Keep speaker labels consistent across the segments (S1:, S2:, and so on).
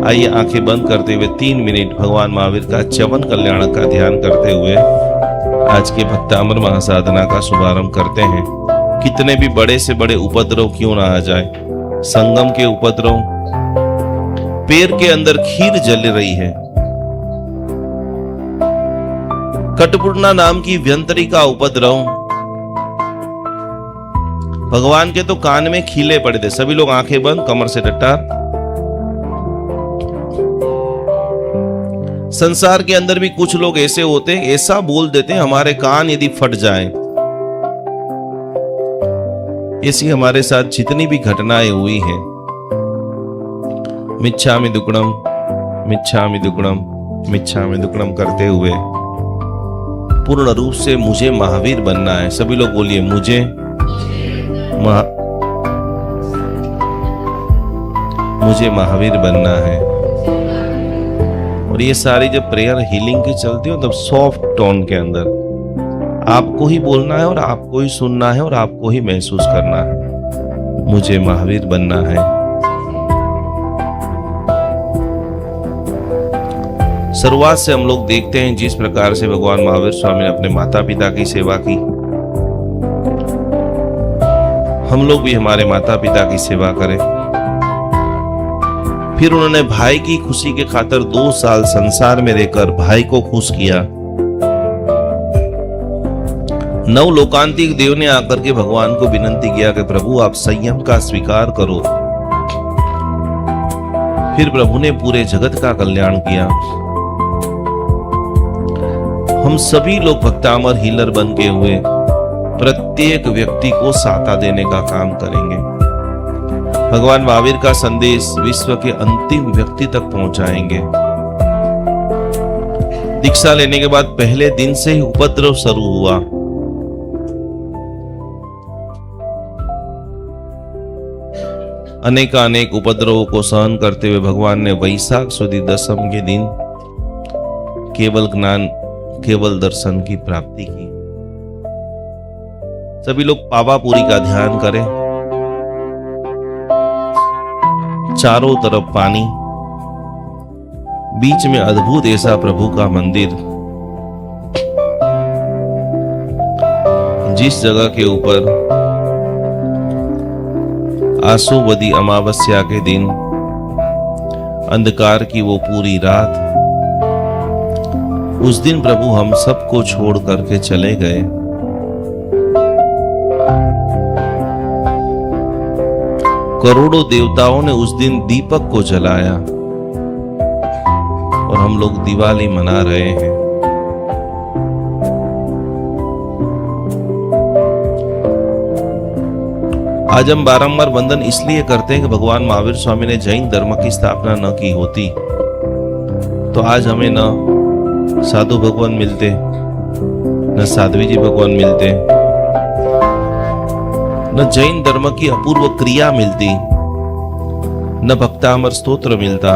S1: आइए आंखें बंद करते हुए 3 मिनट भगवान महावीर का च्यवन कल्याणक का ध्यान करते हुए आज के भक्तामर महासाधना का शुभारंभ करते हैं। कितने भी बड़े से बड़े उपद्रव क्यों ना आ जाए, संगम के उपद्रव, पैर के अंदर खीर जल रही है, कटपूर्णा नाम की व्यंतरी का उपद्रव, भगवान के तो कान में खीले पड़े थे। सभी लोग आंखें बंद, कमर से डट्टार। संसार के अंदर भी कुछ लोग ऐसे होते हैं, ऐसा बोल देते हैं हमारे कान यदि फट जाएं। ऐसी हमारे साथ जितनी भी घटनाएं हुई हैं, मिच्छामि दुक्कडम, मिच्छामि दुक्कडम, मिच्छामि दुक्कडम करते हुए पूर्ण रूप से मुझे महावीर बनना है। सभी लोग बोलिए मुझे महावीर बनना है। और ये सारी जब प्रेयर हीलिंग की चलती हो तब सॉफ्ट टोन के अंदर आपको ही बोलना है और आपको ही सुनना है और आपको ही महसूस करना है, मुझे महावीर बनना है। शुरुआत से हम लोग देखते हैं जिस प्रकार से भगवान महावीर स्वामी ने अपने माता पिता की सेवा की, हम लोग भी हमारे माता पिता की सेवा करें। फिर उन्होंने भाई की खुशी के खातिर 2 साल संसार में रहकर भाई को खुश किया। 9 लोकांतिक देव ने आकर के भगवान को विनंती किया कि प्रभु आप संयम का स्वीकार करो। फिर प्रभु ने पूरे जगत का कल्याण किया। हम सभी लोग भक्तामर हीलर बन के हुए प्रत्येक व्यक्ति को साता देने का काम करेंगे। भगवान महावीर का संदेश विश्व के अंतिम व्यक्ति तक पहुंचाएंगे। दीक्षा लेने के बाद पहले दिन से ही उपद्रव शुरू हुआ। अनेक उपद्रवों को सहन करते हुए भगवान ने वैशाख सुदी दशम के दिन केवल ज्ञान, केवल दर्शन की प्राप्ति की। सभी लोग पावापुरी का ध्यान करें। चारों तरफ पानी, बीच में अद्भुत ऐसा प्रभु का मंदिर, जिस जगह के ऊपर आसुवदी अमावस्या के दिन अंधकार की वो पूरी रात, उस दिन प्रभु हम सबको छोड़ करके चले गए। करोड़ों देवताओं ने उस दिन दीपक को जलाया और हम लोग दिवाली मना रहे हैं। आज हम बारंबार वंदन इसलिए करते हैं कि भगवान महावीर स्वामी ने जैन धर्म की स्थापना न की होती तो आज हमें न साधु भगवान मिलते, न साध्वी जी भगवान मिलते, न जैन धर्म की अपूर्व क्रिया मिलती, न भक्तामर स्तोत्र मिलता,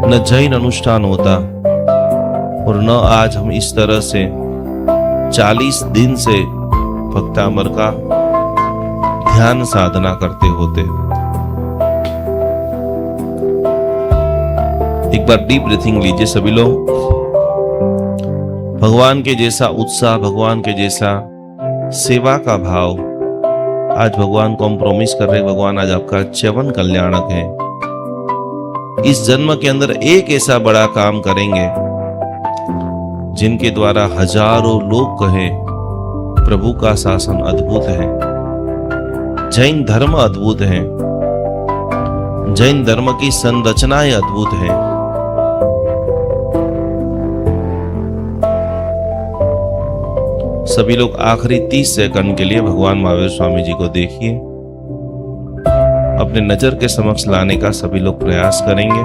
S1: न जैन अनुष्ठान होता, और न आज हम इस तरह से 40 दिन से भक्तामर का ध्यान साधना करते होते। एक बार डीप ब्रीथिंग लीजिए सभी लोग। भगवान के जैसा उत्साह, भगवान के जैसा सेवा का भाव, आज भगवान को हम प्रॉमिस कर रहे हैं, भगवान आज आपका च्यवन कल्याणक है। इस जन्म के अंदर एक ऐसा बड़ा काम करेंगे जिनके द्वारा हजारों लोग कहे प्रभु का शासन अद्भुत है, जैन धर्म अद्भुत है, जैन धर्म की संरचनाएं अद्भुत है। सभी लोग आखिरी 30 सेकंड के लिए भगवान महावीर स्वामी जी को देखिए, अपने नजर के समक्ष लाने का सभी लोग प्रयास करेंगे।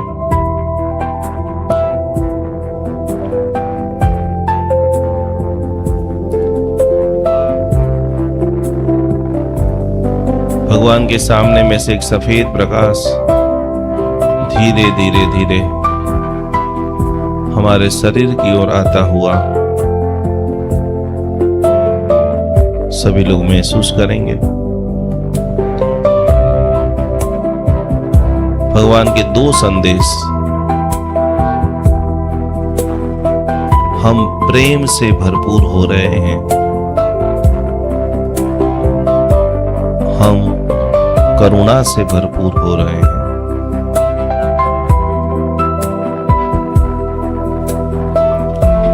S1: भगवान के सामने में से एक सफेद प्रकाश धीरे धीरे धीरे हमारे शरीर की ओर आता हुआ सभी लोग महसूस करेंगे। भगवान के दो संदेश हम प्रेम से भरपूर हो रहे हैं, हम करुणा से भरपूर हो रहे हैं।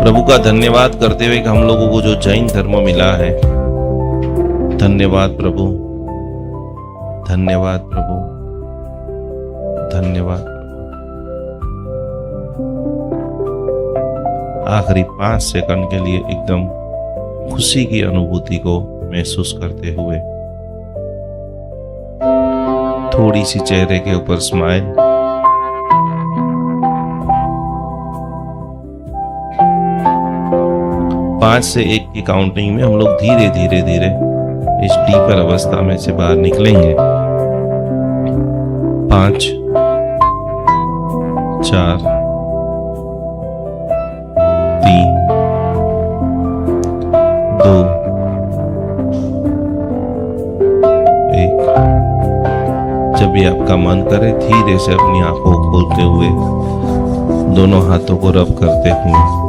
S1: प्रभु का धन्यवाद करते हुए कि हम लोगों को जो जैन धर्म मिला है, धन्यवाद प्रभु, धन्यवाद प्रभु, धन्यवाद। आखिरी 5 सेकंड के लिए एकदम खुशी की अनुभूति को महसूस करते हुए थोड़ी सी चेहरे के ऊपर स्माइल, 5 से 1 की काउंटिंग में हम लोग धीरे धीरे धीरे इस डीपर अवस्था में से बाहर निकलेंगे। 5, 4, 3, 2, 1। जब भी आपका मन करे धीरे से अपनी आंखों को खोलते हुए दोनों हाथों को रब करते हुए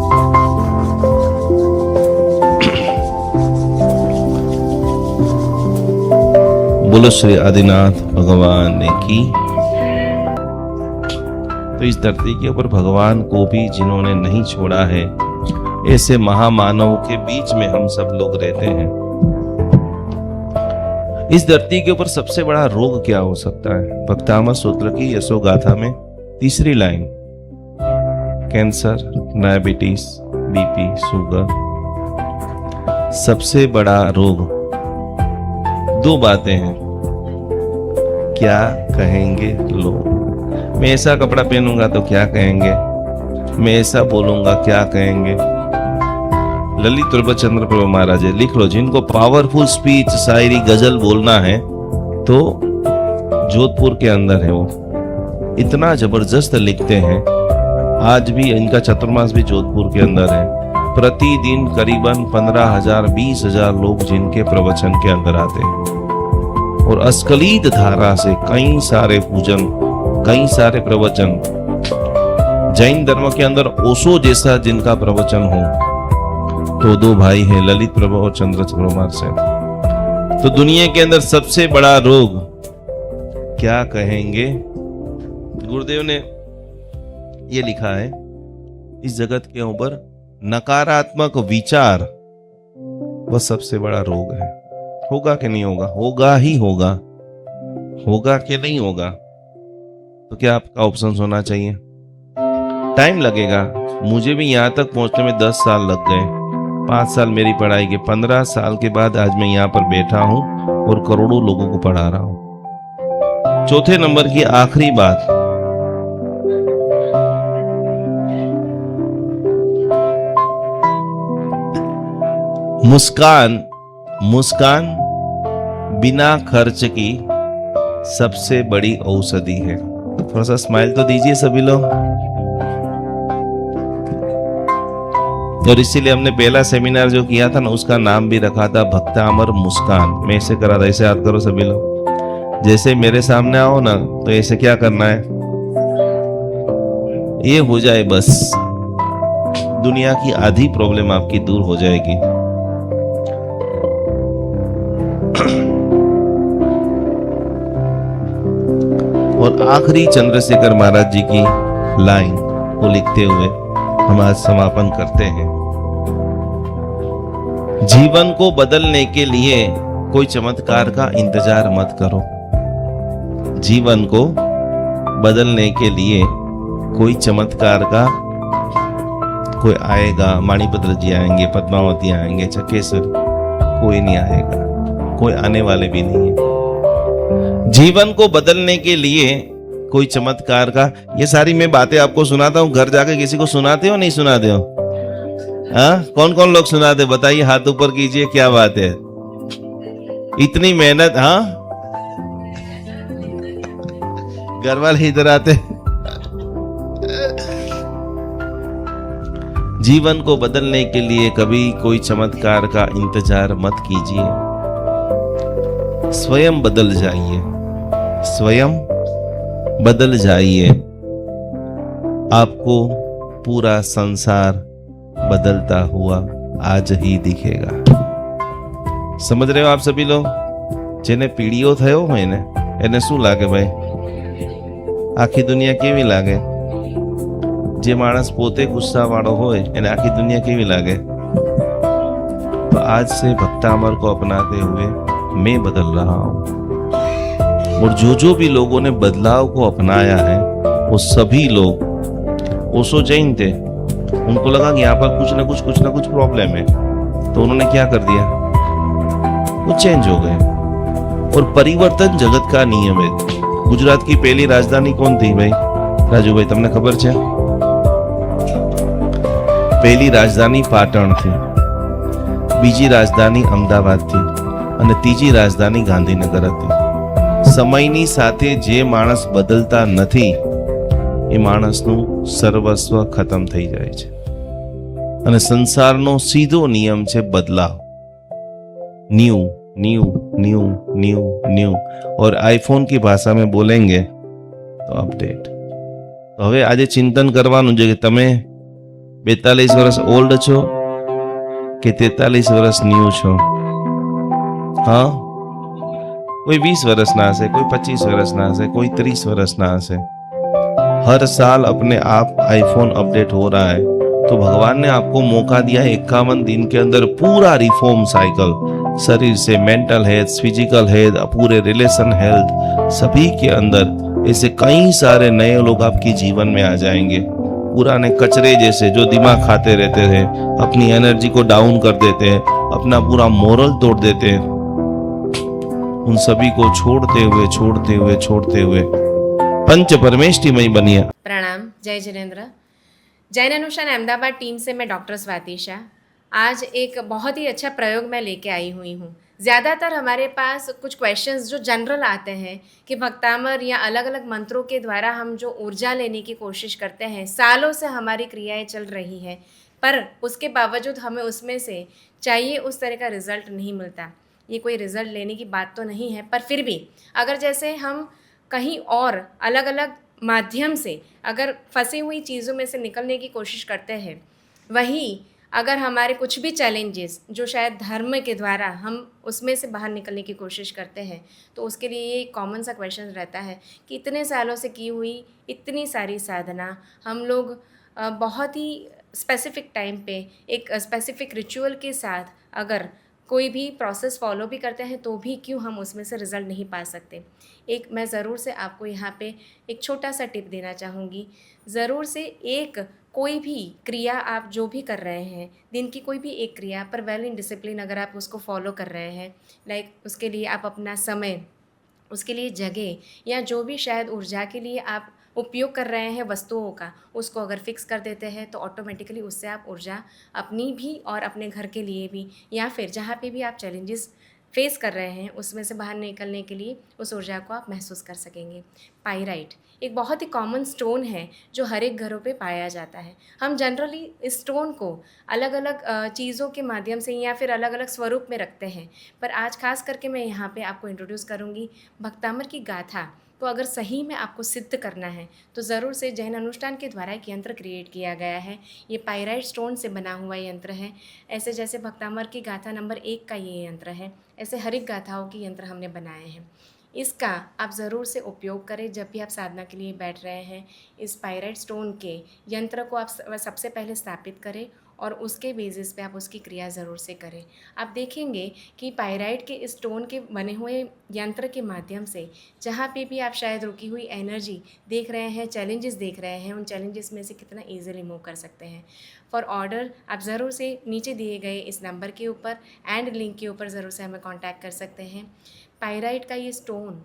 S1: बोलो श्री आदिनाथ भगवान ने की। तो इस धरती के ऊपर भगवान को भी जिन्होंने नहीं छोड़ा है, ऐसे महामानव के बीच में हम सब लोग रहते हैं। इस धरती के ऊपर सबसे बड़ा रोग क्या हो सकता है? भक्तामृत सूत्र की यशोगाथा में 3री line, cancer, diabetes, BP, sugar. सबसे बड़ा रोग 2 बातें हैं, क्या कहेंगे लोग। मैं ऐसा कपड़ा पहनूंगा तो क्या कहेंगे, मैं ऐसा बोलूंगा क्या कहेंगे। ललित प्रभुचंद्र प्रभु महाराज लिख लो, जिनको पावरफुल स्पीच, शायरी, गजल बोलना है तो जोधपुर के अंदर है, वो इतना जबरदस्त लिखते हैं। आज भी इनका चतुर्मास भी जोधपुर के अंदर है। प्रतिदिन करीबन 15,000 20,000 लोग जिनके प्रवचन के अंदर आते हैं और अस्खलित धारा से कई सारे पूजन, कई सारे प्रवचन। जैन धर्म के अंदर ओशो जैसा जिनका प्रवचन हो तो 2 भाई हैं, ललित प्रभु और चंद्र कुमार से। तो दुनिया के अंदर सबसे बड़ा रोग क्या कहेंगे। गुरुदेव ने ये लिखा है, इस जगत के ऊपर नकारात्मक विचार वह सबसे बड़ा रोग है। होगा कि नहीं होगा? होगा ही होगा। होगा कि नहीं होगा? तो क्या आपका ऑप्शन होना चाहिए? टाइम लगेगा, मुझे भी यहाँ तक पहुंचने में 10 साल लग गए। 5 साल मेरी पढ़ाई के, 15 साल के बाद आज मैं यहाँ पर बैठा हूं और करोड़ों लोगों को पढ़ा रहा हूं। चौथे नंबर की आखिरी बात, मुस्कान। मुस्कान बिना खर्च की सबसे बड़ी औषधि है। थोड़ा सा स्माइल तो दीजिए सभी लोग। और इसीलिए हमने पहला सेमिनार जो किया था ना, उसका नाम भी रखा था भक्तामर मुस्कान। मैं ऐसे करा था, ऐसे याद करो सभी लोग। जैसे मेरे सामने आओ ना तो ऐसे क्या करना है, ये हो जाए बस, दुनिया की आधी प्रॉब्लम आपकी दूर हो जाएगी। और आखिरी चंद्रशेखर महाराज जी की लाइन को लिखते हुए हम आज समापन करते हैं। जीवन को बदलने के लिए कोई चमत्कार का इंतजार मत करो। जीवन को बदलने के लिए कोई चमत्कार का, कोई आएगा, माणिपत्र जी आएंगे, पद्मावती आएंगे, चकेश्वर, कोई नहीं आएगा, कोई आने वाले भी नहीं है। जीवन को बदलने के लिए कोई चमत्कार का, ये सारी मैं बातें आपको सुनाता हूँ, घर जाके किसी को सुनाते हो नहीं सुनाते हो? हाँ, कौन कौन लोग सुनाते, बताइए, हाथ ऊपर कीजिए। क्या बात है, इतनी मेहनत। हाँ, घर वाले इधर आते। जीवन को बदलने के लिए कभी कोई चमत्कार का इंतजार मत कीजिए, स्वयं बदल जाइए, स्वयं बदल जाइए, आपको पूरा संसार बदलता हुआ आज ही दिखेगा। समझ रहे हो आप सभी लोग? જેને પીડીઓ થયો હોય ને એને શું લાગે ભાઈ? આખી દુનિયા કેવી લાગે? જે માણસ પોતે ગુસ્સાવાળો હોય એને આખી दुनिया કેવી લાગે? तो आज से भक्तामर को अपनाते हुए मैं बदल रहा हूं, और जो भी लोगों ने बदलाव को अपनाया है वो सभी लोग ओशो जैन थे, उनको लगा कि यहाँ पर कुछ ना कुछ प्रॉब्लम है, तो उन्होंने क्या कर दिया, वो चेंज हो गए। और परिवर्तन जगत का नियम है। गुजरात की पहली राजधानी कौन थी भाई? राजू भाई તમને ખબર છે? પહેલી રાજધાની પાટણ थी, બીજી રાજધાની અમદાવાદ थी અને ત્રીજી રાજધાની ગાંધીનગર હતી। સમયની સાથે જે માણસ બદલતા નથી એ માણસનું સર્વસ્વ ખતમ થઈ જાય છે, અને સંસારનો સીધો નિયમ છે બદલાવ। New new new new new, और आईफोन की भाषा में बोलेंगे तो अपडेट। तो હવે આજે ચિંતન કરવાનું છે કે તમે 42 વર્ષ ઓલ્ડ છો કે 43 વર્ષ ન્યू છો? हाँ, कोई 20 વર્ષના હશે, कोई 25 વર્ષના હશે, कोई 30 વર્ષના હશે। हर साल अपने आप आईफोन अपडेट हो रहा है, तो भगवान ने आपको मौका दिया है 51 दिन के अंदर पूरा रिफॉर्म साइकिल, शरीर से मेंटल हेल्थ, फिजिकल हेल्थ, पूरे रिलेशन हेल्थ, सभी के अंदर ऐसे कई सारे नए लोग आपके जीवन में आ जाएंगे। पुराने कचरे जैसे जो दिमाग खाते रहते थे, अपनी एनर्जी को डाउन कर देते हैं, अपना पूरा मोरल तोड़ देते हैं, उन सभी को छोड़ते हुए पंच परमेष्टिमय बनिए।
S2: प्रणाम, जय जिनेन्द्र। जैन अनुष्ठान अहमदाबाद टीम से मैं डॉक्टर स्वाति शाह। आज एक बहुत ही अच्छा प्रयोग मैं लेके आई हुई हूँ। ज़्यादातर हमारे पास कुछ क्वेश्चंस जो जनरल आते हैं कि भक्तामर या अलग अलग मंत्रों के द्वारा हम जो ऊर्जा लेने की कोशिश करते हैं, सालों से हमारी क्रियाएं चल रही हैं, पर उसके बावजूद हमें उसमें से चाहिए उस तरह का रिज़ल्ट नहीं मिलता। ये कोई रिज़ल्ट लेने की बात तो नहीं है, पर फिर भी अगर जैसे हम कहीं और अलग अलग माध्यम से अगर फंसी हुई चीज़ों में से निकलने की कोशिश करते हैं, वही अगर हमारे कुछ भी चैलेंजेस जो शायद धर्म के द्वारा हम उसमें से बाहर निकलने की कोशिश करते हैं, तो उसके लिए ये कॉमन सा क्वेश्चन रहता है कि इतने सालों से की हुई इतनी सारी साधना हम लोग बहुत ही स्पेसिफिक टाइम पे एक स्पेसिफिक रिचुअल के साथ अगर कोई भी प्रोसेस फॉलो भी करते हैं तो भी क्यों हम उसमें से रिज़ल्ट नहीं पा सकते। एक मैं ज़रूर से आपको यहाँ पे एक छोटा सा टिप देना चाहूँगी। ज़रूर से एक कोई भी क्रिया आप जो भी कर रहे हैं, दिन की कोई भी एक क्रिया पर वेल इन डिसिप्लिन अगर आप उसको फॉलो कर रहे हैं, लाइक उसके लिए आप अपना समय, उसके लिए जगह या जो भी शायद ऊर्जा के लिए आप उपयोग कर रहे हैं वस्तुओं का, उसको अगर फिक्स कर देते हैं तो ऑटोमेटिकली उससे आप ऊर्जा अपनी भी और अपने घर के लिए भी या फिर जहाँ पे भी आप चैलेंजेस फेस कर रहे हैं उसमें से बाहर निकलने के लिए उस ऊर्जा को आप महसूस कर सकेंगे। पाइराइट एक बहुत ही कॉमन स्टोन है जो हर एक घरों पे पाया जाता है। हम जनरली इस स्टोन को अलग अलग चीज़ों के माध्यम से या फिर अलग अलग स्वरूप में रखते हैं, पर आज खास करके मैं यहाँ पे आपको इंट्रोड्यूस करूँगी भक्तामर की गाथा। तो अगर सही में आपको सिद्ध करना है तो ज़रूर से जैन अनुष्ठान के द्वारा एक यंत्र क्रिएट किया गया है। ये पाइराइट स्टोन से बना हुआ यंत्र है। ऐसे जैसे भक्तामर की गाथा नंबर 1 का ये यंत्र है, ऐसे हर एक गाथाओं के यंत्र हमने बनाए हैं। इसका आप ज़रूर से उपयोग करें जब भी आप साधना के लिए बैठ रहे हैं। इस पाइराइट स्टोन के यंत्र को आप सबसे पहले स्थापित करें और उसके बेसिस पे आप उसकी क्रिया ज़रूर से करें। आप देखेंगे कि पाइराइट के इस स्टोन के बने हुए यंत्र के माध्यम से जहाँ पे भी आप शायद रुकी हुई एनर्जी देख रहे हैं, चैलेंजेस देख रहे हैं, उन चैलेंजेस में से कितना ईजिली मूव कर सकते हैं। फॉर ऑर्डर आप ज़रूर से नीचे दिए गए इस नंबर के ऊपर एंड लिंक के ऊपर ज़रूर से हमें कॉन्टैक्ट कर सकते हैं। पाइराइट का ये स्टोन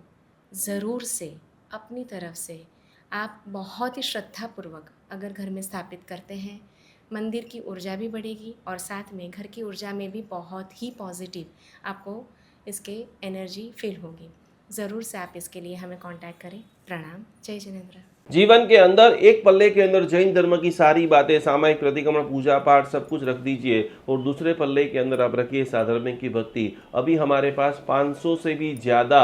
S2: ज़रूर से अपनी तरफ से आप बहुत ही श्रद्धापूर्वक अगर घर में स्थापित करते हैं, मंदिर की ऊर्जा भी बढ़ेगी और साथ में घर की ऊर्जा में भी बहुत ही पॉजिटिव आपको इसके एनर्जी फील होगी। ज़रूर से आप इसके लिए हमें कांटेक्ट करें। प्रणाम, जय जिनेन्द्र।
S3: जीवन के अंदर एक पल्ले के अंदर जैन धर्म की सारी बातें, सामायिक प्रतिक्रमण, पूजा पाठ सब कुछ रख दीजिए और दूसरे पल्ले के अंदर आप रखिए साधर्मिक की भक्ति। अभी हमारे पास 500 से भी ज़्यादा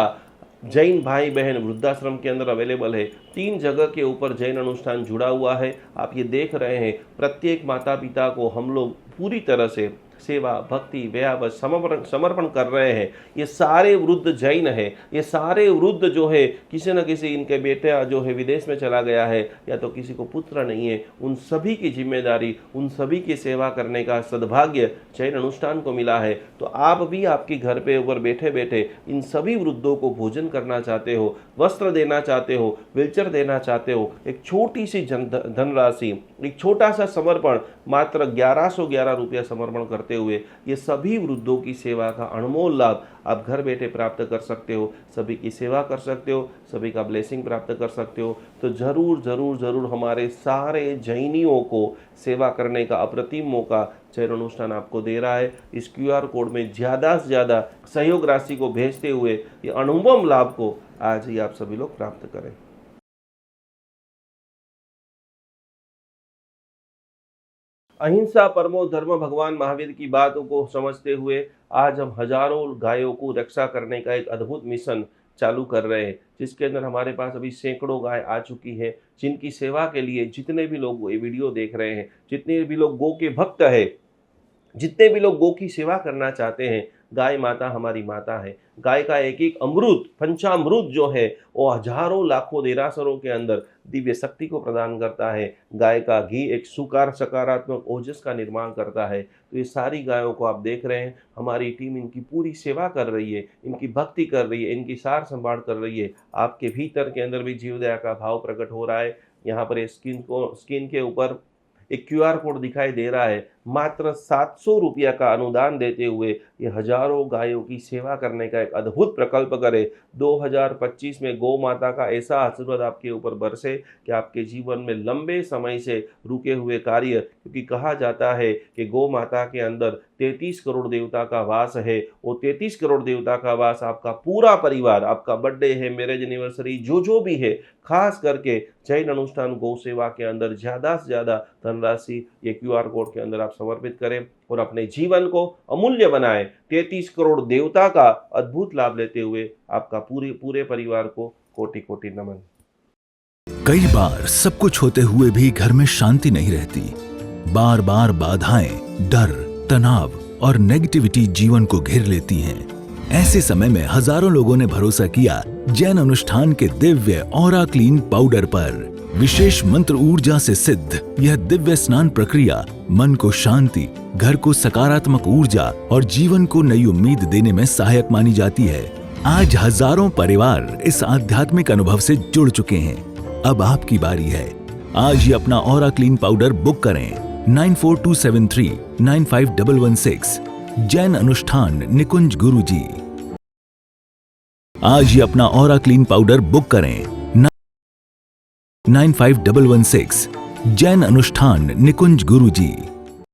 S3: जैन भाई बहन वृद्धाश्रम के अंदर अवेलेबल है। 3 जगह के ऊपर जैन अनुष्ठान जुड़ा हुआ है। आप ये देख रहे हैं, प्रत्येक माता पिता को हम लोग पूरी तरह से सेवा, भक्ति, व्यावत, समर्पण कर रहे हैं। ये सारे वृद्ध जैन है, ये सारे वृद्ध जो है किसी न किसी इनके बेटा जो है विदेश में चला गया है या तो किसी को पुत्र नहीं है, उन सभी की जिम्मेदारी, उन सभी की सेवा करने का सद्भाग्य जैन अनुष्ठान को मिला है। तो आप भी आपके घर पे ऊपर बैठे बैठे इन सभी वृद्धों को भोजन करना चाहते हो, वस्त्र देना चाहते हो, व्हीलचेयर देना चाहते हो, एक छोटी सी धनराशि, एक छोटा सा समर्पण, मात्र 1111 रुपया समर्पण करते हुए ये सभी वृद्धों की सेवा का अनमोल लाभ आप घर बैठे प्राप्त कर सकते हो। सभी की सेवा कर सकते हो, सभी का ब्लेसिंग प्राप्त कर सकते हो। तो जरूर जरूर जरूर हमारे सारे जैनियों को सेवा करने का अप्रतिम मौका जैन अनुष्ठान आपको दे रहा है। इस QR कोड में ज़्यादा से ज़्यादा सहयोग राशि को भेजते हुए ये अनुपम लाभ को आज ही आप सभी लोग प्राप्त करें। अहिंसा परमो धर्म भगवान महावीर की बातों को समझते हुए आज हम हजारों गायों को रक्षा करने का एक अद्भुत मिशन चालू कर रहे हैं, जिसके अंदर हमारे पास अभी सैकड़ों गाय आ चुकी है, जिनकी सेवा के लिए जितने भी लोग ये वीडियो देख रहे हैं, जितने भी लोग गौ के भक्त है, जितने भी लोग गौ की सेवा करना चाहते हैं, गाय माता हमारी माता है। गाय का एक एक अमृत, पंचामृत जो है वो हजारों लाखों देरासरों के अंदर दिव्य शक्ति को प्रदान करता है। गाय का घी एक सकारात्मक ओजस का निर्माण करता है। तो ये सारी गायों को आप देख रहे हैं, हमारी टीम इनकी पूरी सेवा कर रही है, इनकी भक्ति कर रही है, इनकी सार संभाल कर रही है। आपके भीतर के अंदर भी जीव दया का भाव प्रकट हो रहा है। यहाँ पर स्क्रीन के ऊपर एक QR कोड दिखाई दे रहा है। मात्र 700 रुपया का अनुदान देते हुए ये हजारों गायों की सेवा करने का एक अद्भुत प्रकल्प करे। 2025 में गौ माता का ऐसा आशीर्वाद आपके ऊपर बरसे कि आपके जीवन में लंबे समय से रुके हुए कार्य, क्योंकि कहा जाता है कि गौ माता के अंदर 33 करोड़ देवता का वास है। वो 33 करोड़ देवता का वास आपका पूरा परिवार, आपका बर्थडे है, मैरिज एनिवर्सरी, जो भी है, खास करके जैन अनुष्ठान गौ सेवा के अंदर ज़्यादा से ज़्यादा धनराशि ये QR कोड के अंदर आप समर्पित करें और अपने जीवन को अमूल्य बनाएं। 33 करोड़ देवता का अद्भुत लाभ लेते हुए आपका पूरे परिवार को कोटि कोटि नमन।
S4: कई बार सब कुछ होते हुए भी घर में शांति नहीं रहती। बार बार बाधाएं, डर, तनाव और नेगेटिविटी जीवन को घेर लेती हैं। ऐसे समय में हजारों लोगों ने भरोसा किया जैन अनुष्ठान के दिव्य ऑरा क्लीन पाउडर पर। विशेष मंत्र ऊर्जा से सिद्ध यह दिव्य स्नान प्रक्रिया मन को शांति, घर को सकारात्मक ऊर्जा और जीवन को नई उम्मीद देने में सहायक मानी जाती है। आज हजारों परिवार इस आध्यात्मिक अनुभव से जुड़ चुके हैं। अब आपकी बारी है। आज ही अपना ऑरा क्लीन पाउडर बुक करें 9427395116 जैन अनुष्ठान निकुंज गुरुजी। आज ही अपना ऑरा क्लीन पाउडर बुक करें 9516 जैन अनुष्ठान निकुंज गुरुजी।